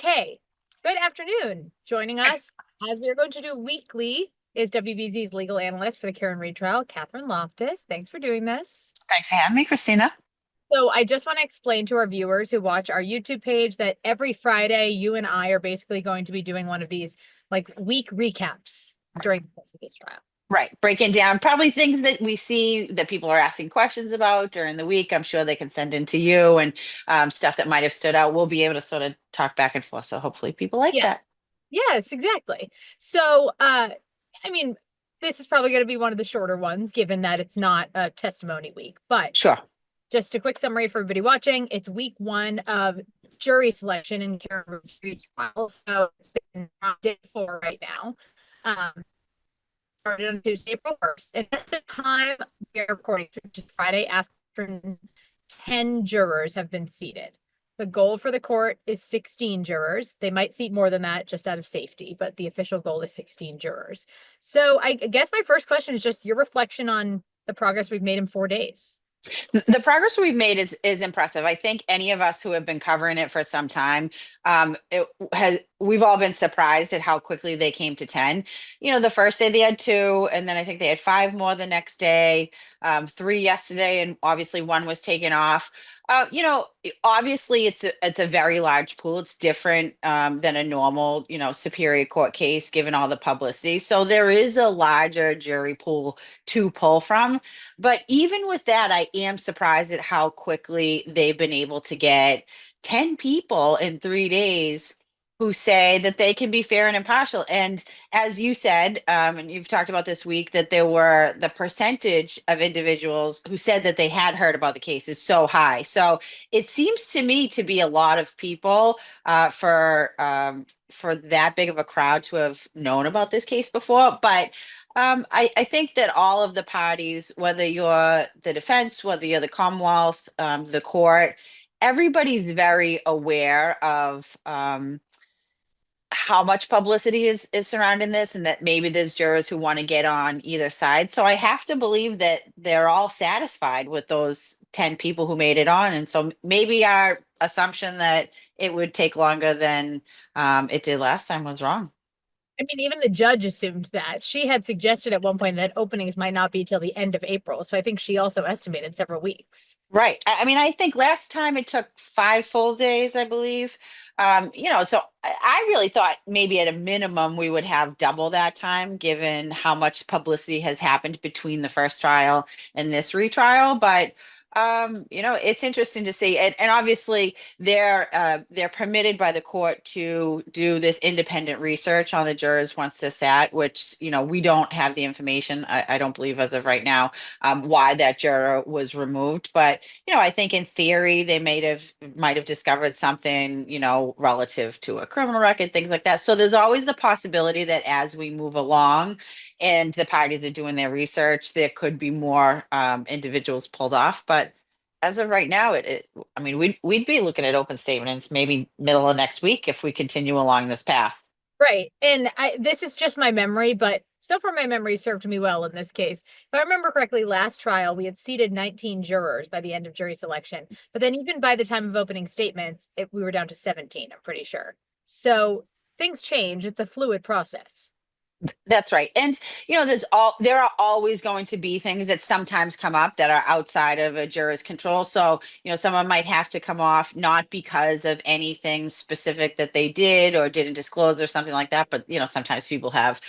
Okay, good afternoon. Joining us, as we are going to do weekly, is WBZ's legal analyst for the Karen Reid trial, Katherine Loftus. Thanks for doing this. Thanks for having me, Kristina. So I just want to explain to our viewers who watch our YouTube page that every Friday, you and I are basically going to be doing one of these like week recaps during the course of this trial. Right, breaking down probably things that we see that people are asking questions about during the week. I'm sure they can send in to you and stuff that might have stood out. We'll be able to sort of talk back and forth. So hopefully people like Yeah. that. Yes, exactly. So, I mean, this is probably going to be one of the shorter ones, given that it's not a testimony week, but Sure. just a quick summary for everybody watching. It's week one of jury selection in Karen Reid's trial. So it's been day 4 right now. Started on Tuesday, April 1st. And at the time we are recording, which is Friday afternoon, 10 jurors have been seated. The goal for the court is 16 jurors. They might seat more than that just out of safety, but the official goal is 16 jurors. So I guess my first question is just your reflection on the progress we've made in 4 days. The progress we've made is impressive. I think any of us who have been covering it for some time, we've all been surprised at how quickly they came to 10. You know, the first day they had 2, and then I think they had 5 more the next day, 3 yesterday, and obviously one was taken off. Obviously it's a very large pool. It's different than a normal, Superior Court case, given all the publicity. So there is a larger jury pool to pull from. But even with that, I am surprised at how quickly they've been able to get 10 people in 3 days who say that they can be fair and impartial. And as you said, and you've talked about this week, that there were the percentage of individuals who said that they had heard about the case is so high. So it seems to me to be a lot of people for that big of a crowd to have known about this case before. But I think that all of the parties, whether you're the defense, whether you're the Commonwealth, the court, everybody's very aware of how much publicity is surrounding this, and that maybe there's jurors who want to get on either side. So I have to believe that they're all satisfied with those 10 people who made it on. And so maybe our assumption that it would take longer than it did last time was wrong. I mean, even the judge assumed that. She had suggested at one point that openings might not be till the end of April. So I think she also estimated several weeks. Right. I mean, I think last time it took 5 full days, I believe. So I really thought maybe at a minimum we would have double that time, given how much publicity has happened between the first trial and this retrial. But it's interesting to see. And obviously they're permitted by the court to do this independent research on the jurors once they're sat, which, we don't have the information, I don't believe as of right now, why that juror was removed. But, I think in theory they might have discovered something, relative to a criminal record, things like that. So there's always the possibility that as we move along and the parties are doing their research, there could be more individuals pulled off. But as of right now, I mean, we'd be looking at open statements maybe middle of next week if we continue along this path. Right. And this is just my memory, but so far my memory served me well in this case. If I remember correctly, last trial we had seated 19 jurors by the end of jury selection. But then even by the time of opening statements, we were down to 17, I'm pretty sure. So things change. It's a fluid process. That's right. And there are always going to be things that sometimes come up that are outside of a juror's control. So, someone might have to come off not because of anything specific that they did or didn't disclose or something like that, but sometimes people have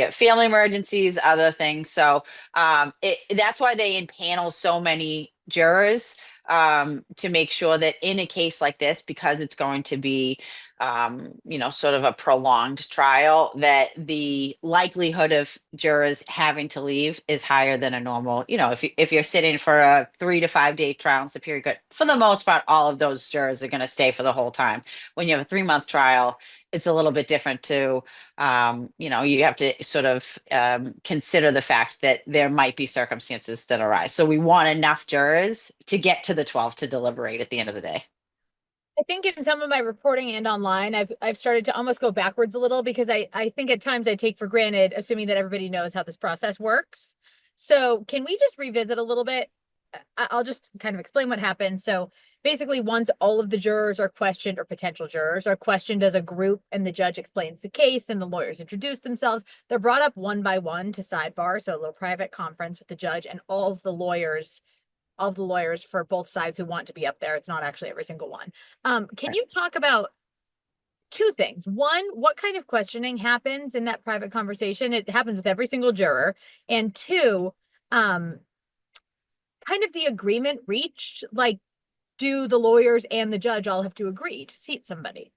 family emergencies, other things. So that's why they impanel so many jurors, to make sure that in a case like this, because it's going to be sort of a prolonged trial, that the likelihood of jurors having to leave is higher than a normal, if you're sitting for a 3 to 5 day trial in Superior Court, for the most part, all of those jurors are going to stay for the whole time. When you have a 3-month trial, it's a little bit different too. You have to sort of consider the fact that there might be circumstances that arise. So we want enough jurors to get to the 12 to deliberate at the end of the day. I think in some of my reporting and online, I've started to almost go backwards a little because I think at times I take for granted, assuming that everybody knows how this process works. So can we just revisit a little bit I'll just kind of explain what happened. So basically, once all of the jurors are questioned, or potential jurors are questioned as a group, and the judge explains the case and the lawyers introduce themselves, they're brought up one by one to sidebar, so a little private conference with the judge and all of the lawyers for both sides who want to be up there. It's not actually every single one. Can you talk about two things? One, what kind of questioning happens in that private conversation? It happens with every single juror. And two, kind of the agreement reached, like, do the lawyers and the judge all have to agree to seat somebody?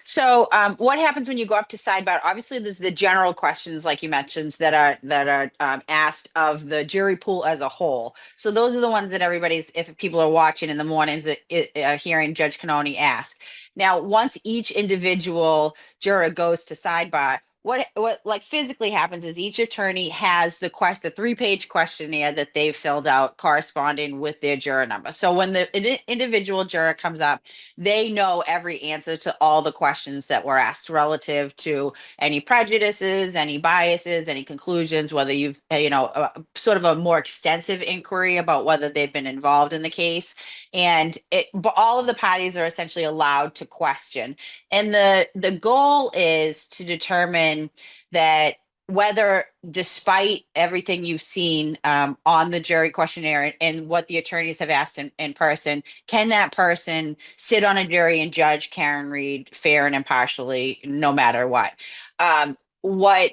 So, what happens when you go up to sidebar? Obviously, there's the general questions, like you mentioned, that are asked of the jury pool as a whole. So those are the ones that everybody's, if people are watching in the mornings, that hearing Judge Canoni ask. Now, once each individual juror goes to sidebar, what like physically happens is each attorney has the 3-page questionnaire that they've filled out corresponding with their juror number. So when the individual juror comes up, they know every answer to all the questions that were asked relative to any prejudices, any biases, any conclusions, whether you've, sort of a more extensive inquiry about whether they've been involved in the case. And but all of the parties are essentially allowed to question. And the goal is to determine that whether, despite everything you've seen on the jury questionnaire and what the attorneys have asked in person, can that person sit on a jury and judge Karen Reed fair and impartially, no matter what? What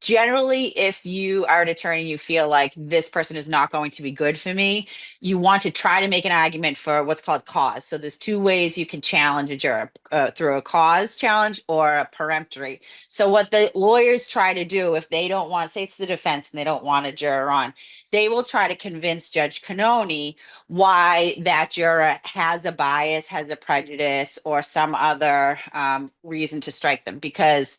generally, if you are an attorney, you feel like this person is not going to be good for me, you want to try to make an argument for what's called cause. So there's two ways you can challenge a juror, through a cause challenge or a peremptory. So what the lawyers try to do, if they don't want, say it's the defense and they don't want a juror on, they will try to convince Judge Canoni why that juror has a bias, has a prejudice, or some other reason to strike them, because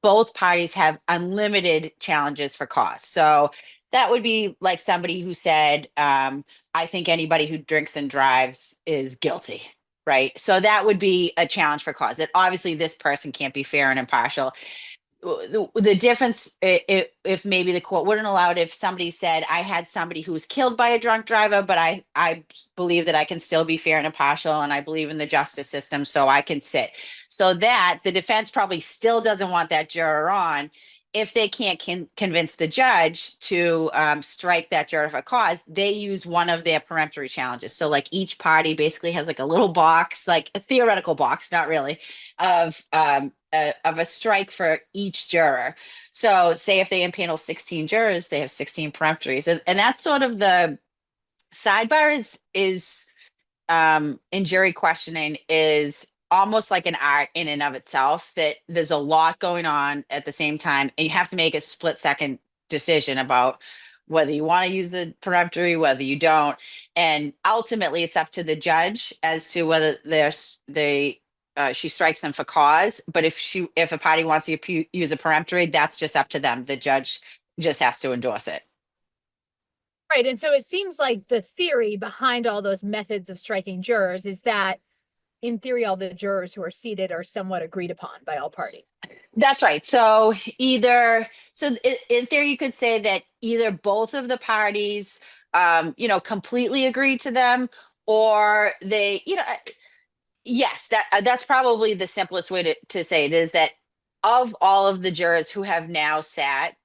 both parties have unlimited challenges for cause. So that would be like somebody who said, I think anybody who drinks and drives is guilty, right? So that would be a challenge for cause. That obviously this person can't be fair and impartial. The difference, if maybe the court wouldn't allow it, if somebody said, I had somebody who was killed by a drunk driver, but I believe that I can still be fair and impartial, and I believe in the justice system, so I can sit. So that the defense probably still doesn't want that juror on. If they can't convince the judge to strike that juror for cause, they use one of their peremptory challenges. So like each party basically has like a little box, like a theoretical box, not really, of a strike for each juror. So say if they impanel 16 jurors, they have 16 peremptories. And that's sort of the sidebar is in jury questioning is almost like an art in and of itself, that there's a lot going on at the same time, and you have to make a split-second decision about whether you want to use the peremptory, whether you don't. And ultimately it's up to the judge as to whether she strikes them for cause. But if a party wants to use a peremptory, that's just up to them. The judge just has to endorse it. Right. And so it seems like the theory behind all those methods of striking jurors is that, in theory, all the jurors who are seated are somewhat agreed upon by all parties. That's right. So in theory, you could say that either both of the parties, completely agree to them, or they, yes, that's probably the simplest way to say it, is that of all of the jurors who have now sat,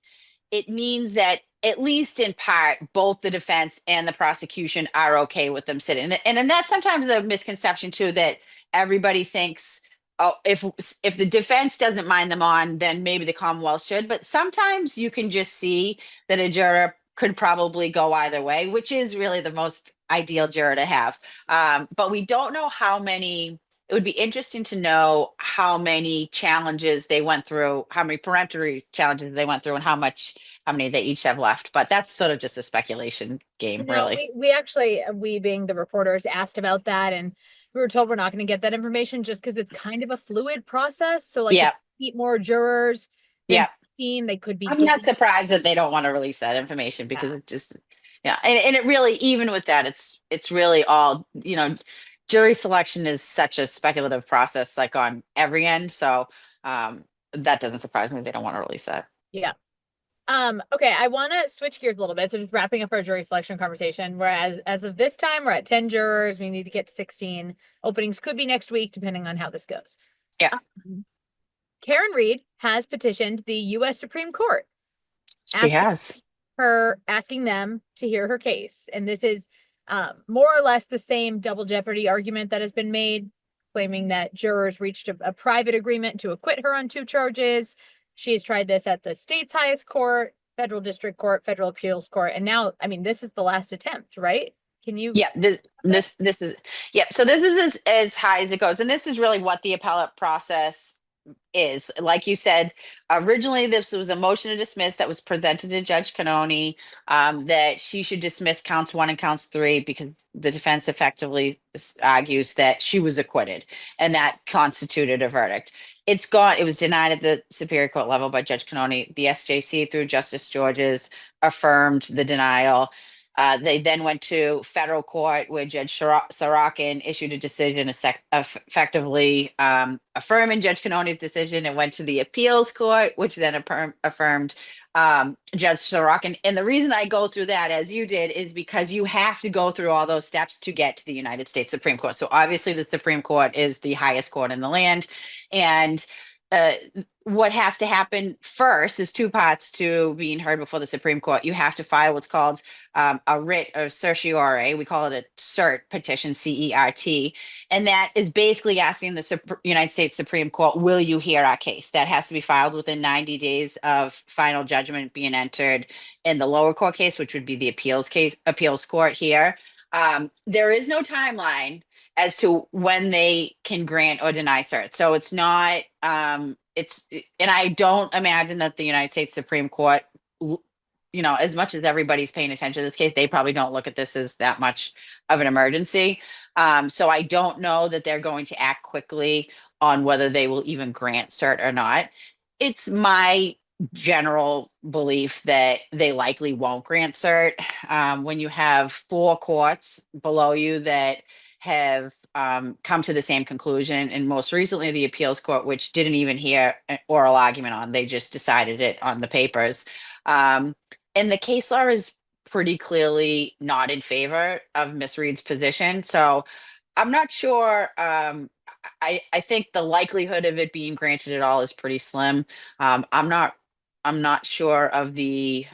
it means that at least in part, both the defense and the prosecution are okay with them sitting. And then that's sometimes the misconception too, that everybody thinks, oh, if the defense doesn't mind them on, then maybe the Commonwealth should. But sometimes you can just see that a juror could probably go either way, which is really the most ideal juror to have. But we don't know how many. It would be interesting to know how many challenges they went through, how many peremptory challenges they went through, and how many they each have left. But that's sort of just a speculation game, No, really. we actually, we being the reporters, asked about that, and we were told we're not going to get that information just because it's kind of a fluid process. So like, Yeah, if they seat more jurors than yeah. 16, they could be I'm not deleted. surprised that they don't want to release that information, because Yeah. it just, yeah. And it really, even with that, it's really all, jury selection is such a speculative process, like on every end. So that doesn't surprise me. They don't want to release that. Yeah. Okay, I want to switch gears a little bit. So just wrapping up our jury selection conversation, whereas as of this time, we're at 10 jurors. We need to get to 16. Openings could be next week, depending on how this goes. Yeah. Karen Reed has petitioned the U.S. Supreme Court. She has. Asking them to hear her case. And this is more or less the same double jeopardy argument that has been made, claiming that jurors reached a private agreement to acquit her on 2 charges. She has tried this at the state's highest court, federal district court, federal appeals court. And now, I mean, this is the last attempt, right? Can you? Yeah, this is, yeah. So this is as high as it goes. And this is really what the appellate process is. Like you said, originally this was a motion to dismiss that was presented to Judge Canoni, that she should dismiss counts 1 and counts 3 because the defense effectively argues that she was acquitted and that constituted a verdict. It's gone. It was denied at the Superior Court level by Judge Canoni. The SJC through Justice Georges affirmed the denial. They then went to federal court where Judge Sorokin issued a decision effectively affirming Judge Canoni's decision. It went to the appeals court, which then affirmed Judge Sorokin. And the reason I go through that, as you did, is because you have to go through all those steps to get to the United States Supreme Court. So obviously the Supreme Court is the highest court in the land. And what has to happen first is 2 parts to being heard before the Supreme Court. You have to file what's called a writ of certiorari. We call it a cert petition, CERT. And that is basically asking the United States Supreme Court, will you hear our case? That has to be filed within 90 days of final judgment being entered in the lower court case, which would be the appeals court here. There is no timeline as to when they can grant or deny cert. So it's not, and I don't imagine that the United States Supreme Court, as much as everybody's paying attention to this case, they probably don't look at this as that much of an emergency. So I don't know that they're going to act quickly on whether they will even grant cert or not. It's my general belief that they likely won't grant cert. When you have 4 courts below you that have come to the same conclusion, and most recently the appeals court, which didn't even hear an oral argument on, they just decided it on the papers. And the case law is pretty clearly not in favor of Miss Reed's position. So I'm not sure. I think the likelihood of it being granted at all is pretty slim. I'm not sure of the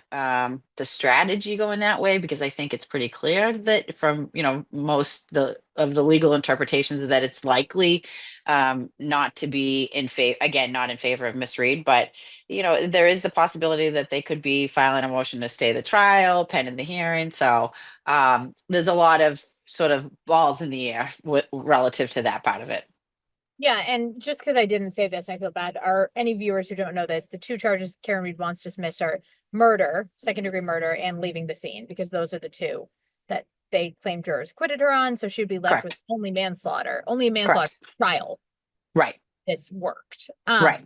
strategy going that way, because I think it's pretty clear that from most of the legal interpretations that it's likely not to be in favor, again, not in favor of Miss Reed. But there is the possibility that they could be filing a motion to stay the trial pending the hearing. So there's a lot of sort of balls in the air relative to that part of it. Yeah, and just because I didn't say this, I feel bad. Are any viewers who don't know this, the 2 charges Karen Reed wants dismissed are murder, 2nd-degree murder, and leaving the scene, because those are the 2 that they claim jurors acquitted her on. So she'd be left Correct. with only manslaughter, only a manslaughter trial. Right. This worked. Right.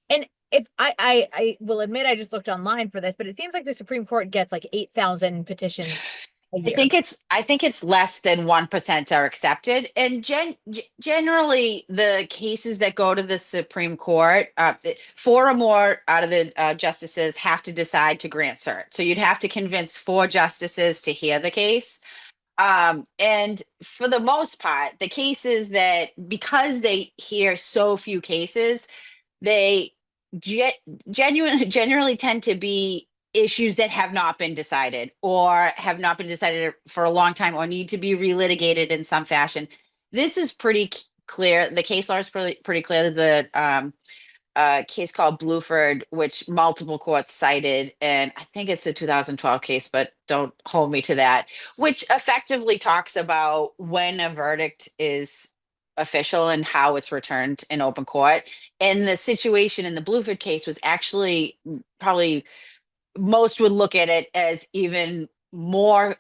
And if I will admit, I just looked online for this, but it seems like the Supreme Court gets like 8,000 petitions a year. I think it's less than 1% are accepted, and generally the cases that go to the Supreme Court, 4 or more out of the justices have to decide to grant cert. So you'd have to convince 4 justices to hear the case. And for the most part, the cases that, because they hear so few cases, they generally tend to be issues that have not been decided or have not been decided for a long time or need to be relitigated in some fashion. This is pretty clear. The case law is pretty clear. The case called Bluford, which multiple courts cited, and I think it's a 2012 case, but don't hold me to that, which effectively talks about when a verdict is official and how it's returned in open court. And the situation in the Bluford case was actually probably, most would look at it as even more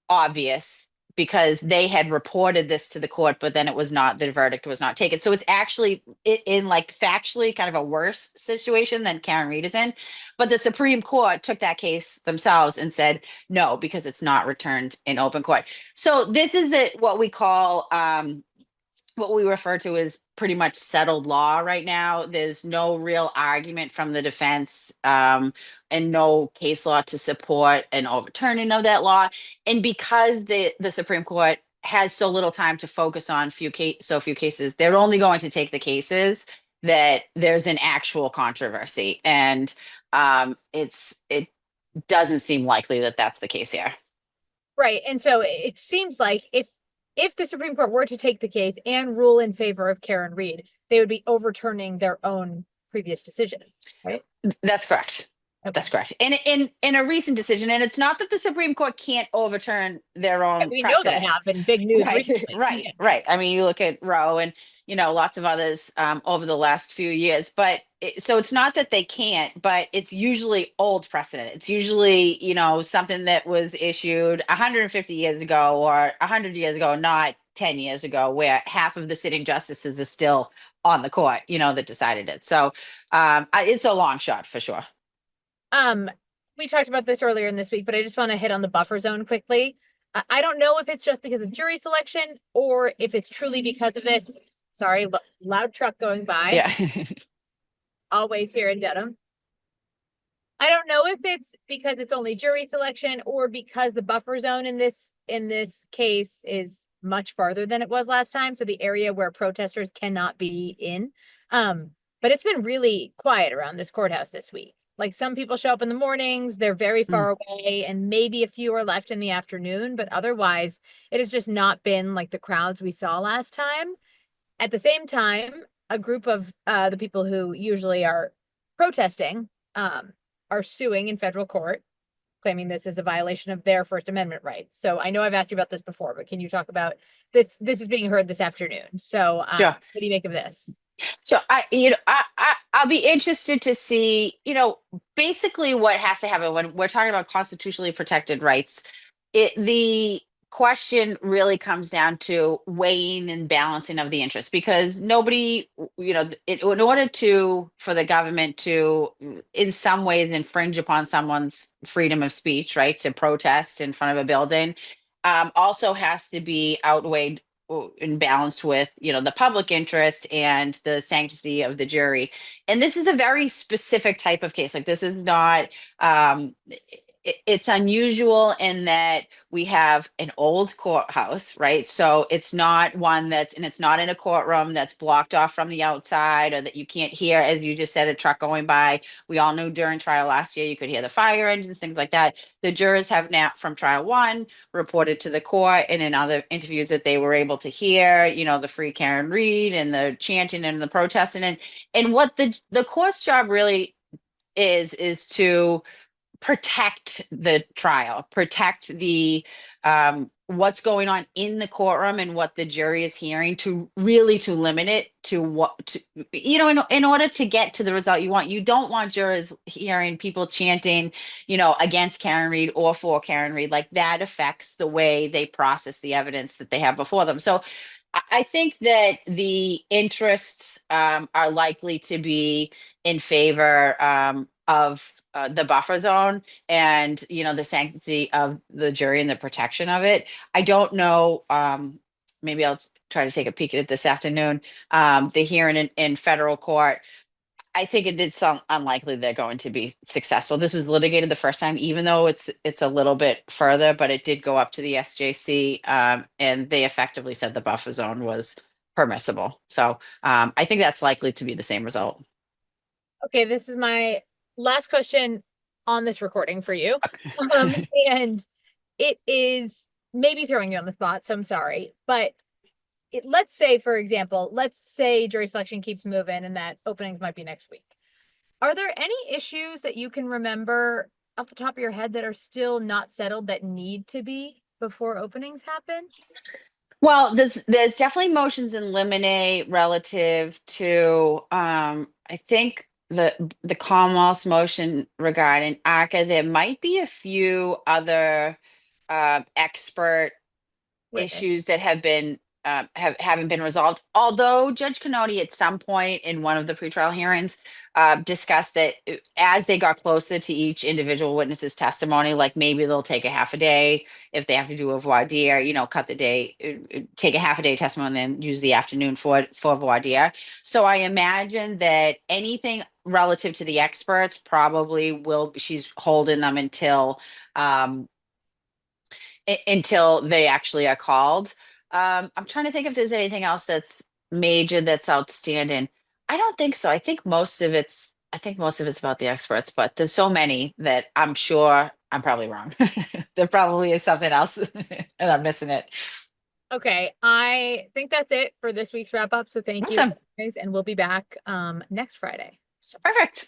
obvious, because they had reported this to the court, but then the verdict was not taken. So it's actually in like factually kind of a worse situation than Karen Reed is in. But the Supreme Court took that case themselves and said, no, because it's not returned in open court. So this is what we call what we refer to as pretty much settled law right now. There's no real argument from the defense, and no case law to support an overturning of that law. And because the Supreme Court has so little time to focus on so few cases, they're only going to take the cases that there's an actual controversy. And it doesn't seem likely that that's the case here. Right. And so it seems like if the Supreme Court were to take the case and rule in favor of Karen Reed, they would be overturning their own previous decision, right? That's correct. Okay. That's correct. And in a recent decision, and it's not that the Supreme Court can't overturn their own We know precedent. they have been big news Right, recently. right, right. I mean, you look at Roe and lots of others over the last few years. But so it's not that they can't, but it's usually old precedent. It's usually something that was issued 150 years ago or 100 years ago, not 10 years ago, where half of the sitting justices is still on the court, that decided it. So it's a long shot for sure. We talked about this earlier in this week, but I just want to hit on the buffer zone quickly. I don't know if it's just because of jury selection or if it's truly because of this. Sorry, loud truck going by. Yeah. Always here in Dedham. I don't know if it's because it's only jury selection or because the buffer zone in this case is much farther than it was last time. So the area where protesters cannot be in. But it's been really quiet around this courthouse this week. Like some people show up in the mornings, they're very far away, and maybe a few are left in the afternoon, but otherwise it has just not been like the crowds we saw last time. At the same time, a group of the people who usually are protesting are suing in federal court, claiming this is a violation of their First Amendment rights. So I know I've asked you about this before, but can you talk about this? This is being heard this afternoon. So Sure. what do you make of this? So I'll be interested to see, basically what has to happen when we're talking about constitutionally protected rights. The question really comes down to weighing and balancing of the interests, because nobody, in order for the government to, in some ways, infringe upon someone's freedom of speech, right, to protest in front of a building, also has to be outweighed and balanced with the public interest and the sanctity of the jury. And this is a very specific type of case. Like, this is not it's unusual in that we have an old courthouse, right? So it's not it's not in a courtroom that's blocked off from the outside, or that you can't hear, as you just said, a truck going by. We all knew during trial last year, you could hear the fire engines, things like that. The jurors have now, from trial one, reported to the court and in other interviews that they were able to hear, the Free Karen Reed and the chanting and the protesting. And what the court's job really is to protect the trial, protect the what's going on in the courtroom and what the jury is hearing, to limit it to in order to get to the result you want. You don't want jurors hearing people chanting, against Karen Reed or for Karen Reed. Like, that affects the way they process the evidence that they have before them. So I think that the interests are likely to be in favor of the buffer zone and the sanctity of the jury and the protection of it. I don't know. Maybe I'll try to take a peek at it this afternoon. The hearing in federal court, I think it did sound unlikely they're going to be successful. This was litigated the first time, even though it's a little bit further, but it did go up to the SJC, and they effectively said the buffer zone was permissible. So I think that's likely to be the same result. Okay, this is my last question on this recording for you. And it is maybe throwing you on the spot, so I'm sorry. But let's say, for example, jury selection keeps moving and that openings might be next week. Are there any issues that you can remember off the top of your head that are still not settled that need to be before openings happen? Well, there's definitely motions in limine relative to I think the Commonwealth's motion regarding ARCA. There might be a few other expert issues that have been haven't been resolved. Although Judge Canodi at some point in one of the pretrial hearings discussed that as they got closer to each individual witness's testimony, like maybe they'll take a half a day if they have to do a voir dire, cut the day, take a half a day testimony, and then use the afternoon for voir dire. So I imagine that anything relative to the experts probably will, she's holding them until they actually are called. I'm trying to think if there's anything else that's major that's outstanding. I don't think so. I think most of it's about the experts, but there's so many that I'm sure I'm probably wrong. There probably is something else and I'm missing it. Okay, I think that's it for this week's wrap up. So thank you Awesome. guys, and we'll be back next Friday. So Perfect.